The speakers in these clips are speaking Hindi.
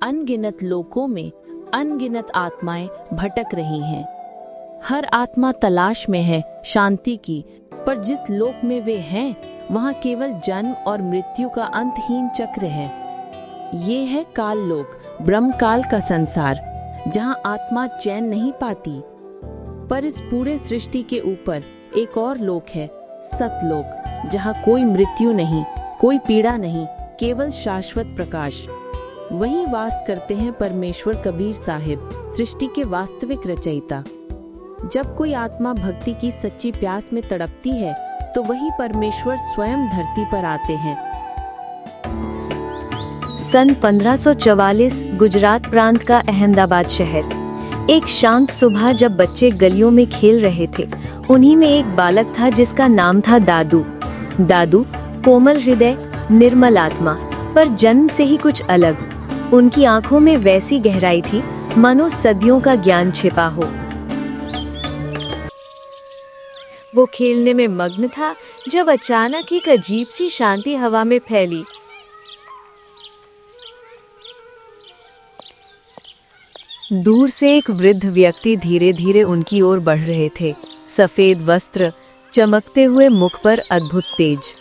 अनगिनत लोकों में अनगिनत आत्माएं भटक रही हैं। हर आत्मा तलाश में है शांति की, पर जिस लोक में वे हैं वहां केवल जन्म और मृत्यु का अंतहीन चक्र है। ये है काल लोक, ब्रह्म काल का संसार, जहां आत्मा चैन नहीं पाती। पर इस पूरे सृष्टि के ऊपर एक और लोक है, सतलोक, जहां कोई मृत्यु नहीं, कोई पीड़ा नहीं, केवल शाश्वत प्रकाश। वहीं वास करते हैं परमेश्वर कबीर साहिब, सृष्टि के वास्तविक रचयिता। जब कोई आत्मा भक्ति की सच्ची प्यास में तड़पती है तो वही परमेश्वर स्वयं धरती पर आते हैं। सन 1544 गुजरात प्रांत का अहमदाबाद शहर। एक शांत सुबह जब बच्चे गलियों में खेल रहे थे, उन्हीं में एक बालक था जिसका नाम था दादू। दादू कोमल हृदय, निर्मल आत्मा, पर जन्म से ही कुछ अलग। उनकी आंखों में वैसी गहराई थी मानो सदियों का ज्ञान छिपा हो। वो खेलने में मग्न था जब अचानक एक अजीब सी शांति हवा में फैली। दूर से एक वृद्ध व्यक्ति धीरे धीरे उनकी ओर बढ़ रहे थे। सफेद वस्त्र, चमकते हुए मुख पर अद्भुत तेज।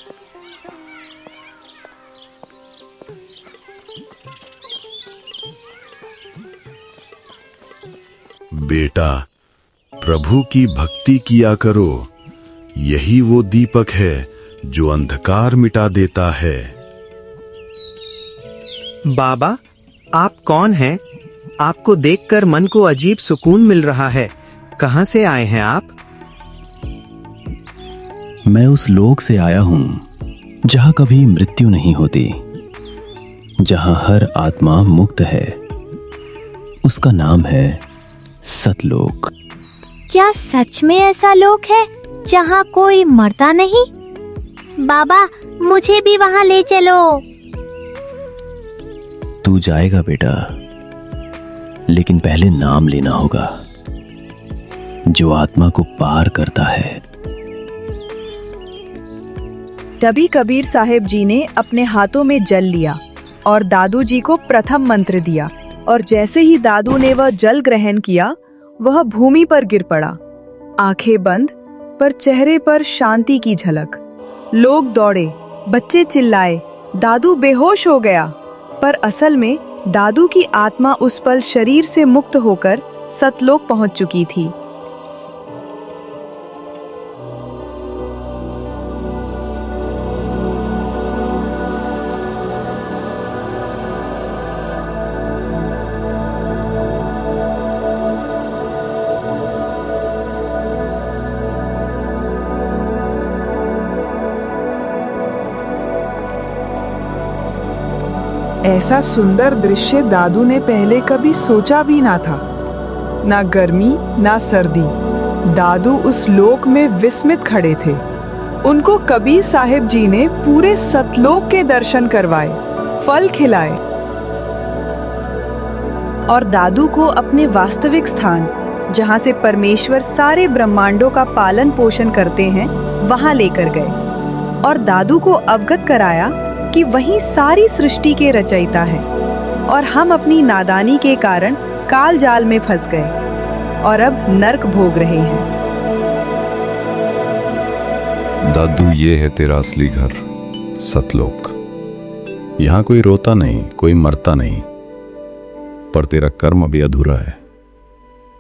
बेटा, प्रभु की भक्ति किया करो, यही वो दीपक है जो अंधकार मिटा देता है। बाबा, आप कौन हैं? आपको देखकर मन को अजीब सुकून मिल रहा है। कहां से आए हैं आप? मैं उस लोक से आया हूं जहां कभी मृत्यु नहीं होती, जहां हर आत्मा मुक्त है। उसका नाम है सतलोक। क्या सच में ऐसा लोक है जहाँ कोई मरता नहीं? बाबा, मुझे भी वहाँ ले चलो। तू जाएगा बेटा, लेकिन पहले नाम लेना होगा जो आत्मा को पार करता है। तभी कबीर साहिब जी ने अपने हाथों में जल लिया और दादू जी को प्रथम मंत्र दिया, और जैसे ही दादू ने वह जल ग्रहण किया, वह भूमि पर गिर पड़ा। आंखें बंद, पर चेहरे पर शांति की झलक। लोग दौड़े, बच्चे चिल्लाए, दादू बेहोश हो गया। पर असल में दादू की आत्मा उस पल शरीर से मुक्त होकर सतलोक पहुंच चुकी थी। ऐसा सुंदर दृश्य दादू ने पहले कभी सोचा भी ना था। ना गर्मी ना सर्दी, दादू उस लोक में विस्मित खड़े थे। उनको कबीर साहिब जी ने पूरे सतलोक के दर्शन करवाए, फल खिलाए और दादू को अपने वास्तविक स्थान, जहां से परमेश्वर सारे ब्रह्मांडों का पालन पोषण करते हैं, वहां लेकर गए और दादू को अवगत कराया कि वही सारी सृष्टि के रचयिता है और हम अपनी नादानी के कारण काल जाल में फंस गए और अब नर्क भोग रहे हैं। दादू, ये है तेरा असली घर, सतलोक। यहाँ कोई रोता नहीं, कोई मरता नहीं, पर तेरा कर्म अभी अधूरा है।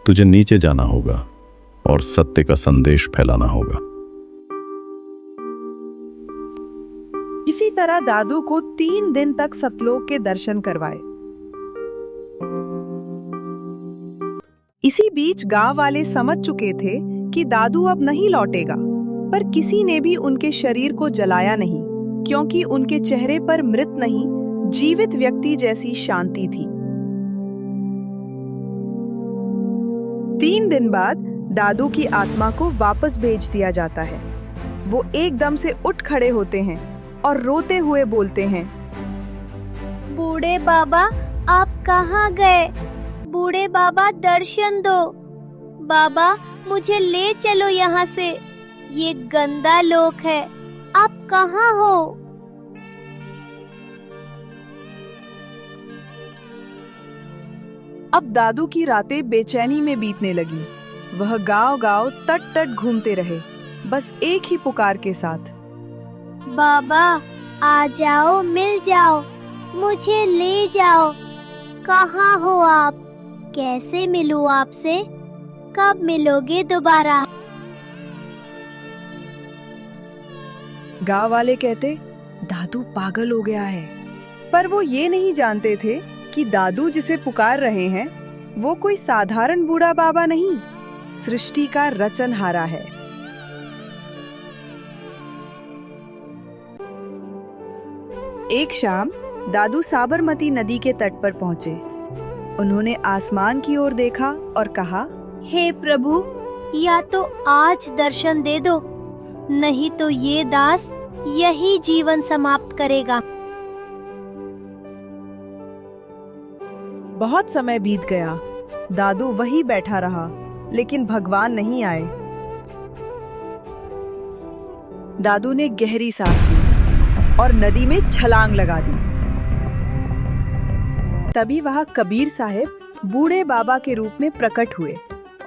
तुझे नीचे जाना होगा और सत्य का संदेश फैलाना होगा। इसी तरह दादू को 3 दिन तक सतलोक के दर्शन करवाए। इसी बीच गांव वाले समझ चुके थे कि दादू अब नहीं लौटेगा, पर किसी ने भी उनके शरीर को जलाया नहीं, क्योंकि उनके चेहरे पर मृत नहीं, जीवित व्यक्ति जैसी शांति थी। 3 दिन बाद दादू की आत्मा को वापस भेज दिया जाता है। वो एकदम से उठ खड़े होते हैं और रोते हुए बोलते हैं, बूढ़े बाबा, आप कहाँ गए? बूढ़े बाबा, दर्शन दो। बाबा, मुझे ले चलो यहाँ से, ये गंदा लोक है। आप कहाँ हो? अब दादू की रातें बेचैनी में बीतने लगी। वह गांव-गांव तट-तट घूमते रहे, बस एक ही पुकार के साथ। बाबा आ जाओ, मिल जाओ, मुझे ले जाओ। कहाँ हो आप? कैसे मिलूं आपसे? कब मिलोगे दोबारा? गांव वाले कहते दादू पागल हो गया है, पर वो ये नहीं जानते थे कि दादू जिसे पुकार रहे हैं वो कोई साधारण बूढ़ा बाबा नहीं, सृष्टि का रचनहारा है। एक शाम दादू साबरमती नदी के तट पर पहुंचे। उन्होंने आसमान की ओर देखा और कहा, हे प्रभु, या तो आज दर्शन दे दो, नहीं तो ये दास यही जीवन समाप्त करेगा। बहुत समय बीत गया। दादू वहीं बैठा रहा, लेकिन भगवान नहीं आए। दादू ने गहरी सांस ली और नदी में छलांग लगा दी। तभी वहां कबीर साहब बूढ़े बाबा के रूप में प्रकट हुए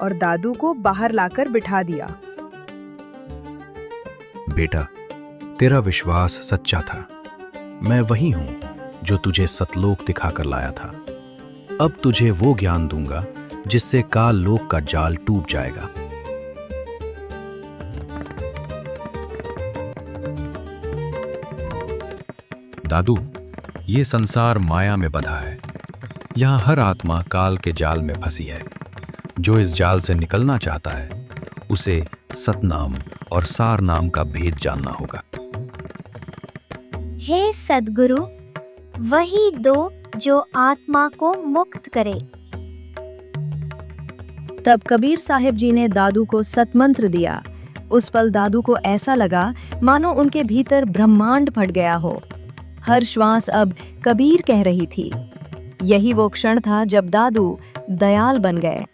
और दादू को बाहर लाकर बिठा दिया। बेटा, तेरा विश्वास सच्चा था। मैं वही हूं जो तुझे सतलोक दिखाकर लाया था। अब तुझे वो ज्ञान दूंगा जिससे काल लोक का जाल टूट जाएगा। दादू, ये संसार माया में बंधा है। यहाँ हर आत्मा काल के जाल में फंसी है। जो इस जाल से निकलना चाहता है उसे सतनाम और सार नाम का भेद जानना होगा। हे सद्गुरु, वही दो जो आत्मा को मुक्त करे। तब कबीर साहिब जी ने दादू को सतमंत्र दिया। उस पल दादू को ऐसा लगा मानो उनके भीतर ब्रह्मांड फट गया हो। हर श्वास अब कबीर कह रही थी। यही वो क्षण था जब दादू दयाल बन गए।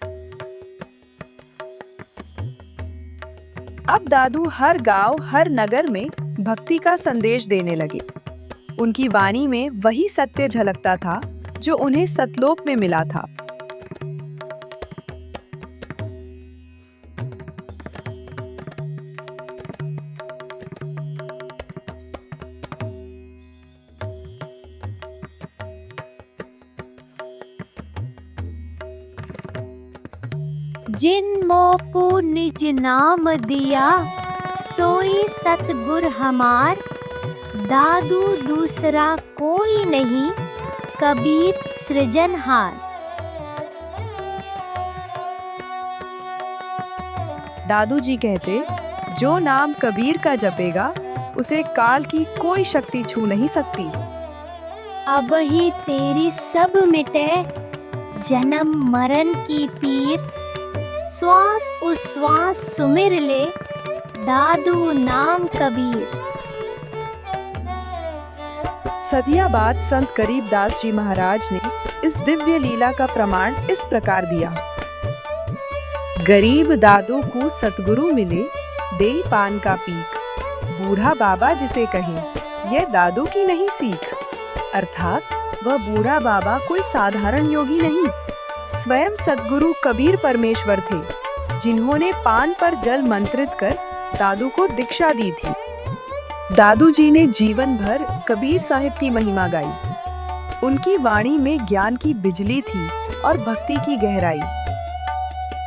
अब दादू हर गांव, हर नगर में भक्ति का संदेश देने लगे। उनकी वाणी में वही सत्य झलकता था जो उन्हें सतलोक में मिला था। जिन मोह को निज नाम दिया, सोई सतगुर हमार। दादू दूसरा कोई नहीं, कबीर सृजनहार। दादू जी कहते, जो नाम कबीर का जपेगा उसे काल की कोई शक्ति छू नहीं सकती। अब ही तेरी सब मिटे, जन्म मरण की पीर। श्वास उश्वास सुमिर ले, दादू नाम कबीर। सदियाबाद संत गरीबदास जी महाराज ने इस दिव्य लीला का प्रमाण इस प्रकार दिया। गरीब दादू को सतगुरु मिले, दे पान का पीक। बूढ़ा बाबा जिसे कहें, यह दादू की नहीं सीख। अर्थात वह बूढ़ा बाबा कोई साधारण योगी नहीं, स्वयं सद्गुरु कबीर परमेश्वर थे, जिन्होंने पान पर जल मंत्रित कर दादू को दीक्षा दी थी। दादू जी ने जीवन भर कबीर साहिब की महिमा गाई। उनकी वाणी में ज्ञान की बिजली थी और भक्ति की गहराई।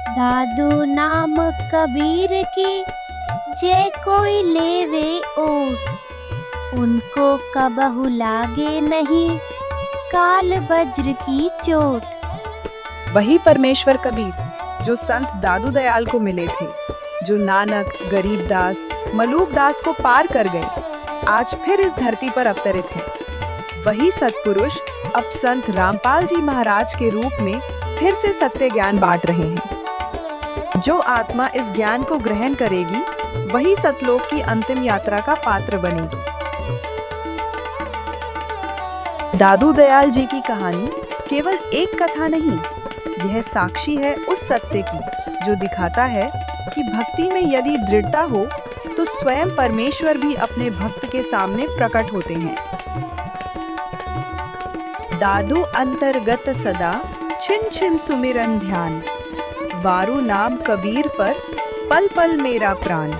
दादू नाम कबीर की, जे कोई लेवे ओट। उनको कबहु लागे नहीं, काल वज्र की चोट। वही परमेश्वर कबीर जो संत दादू दयाल को मिले थे, जो नानक, गरीबदास, मलूकदास को पार कर गए, आज फिर इस धरती पर अवतरित हैं। वही सत्पुरुष अब संत रामपाल जी महाराज के रूप में फिर से सत्य ज्ञान बांट रहे हैं। जो आत्मा इस ज्ञान को ग्रहण करेगी, वही सतलोक की अंतिम यात्रा का पात्र बनेगी। दादू दयाल जी की कहानी केवल एक कथा नहीं, यह साक्षी है उस सत्य की जो दिखाता है कि भक्ति में यदि दृढ़ता हो तो स्वयं परमेश्वर भी अपने भक्त के सामने प्रकट होते हैं। दादू अंतर्गत सदा, छिन छिन सुमिरन ध्यान, वारू नाम कबीर पर पल पल मेरा प्राण।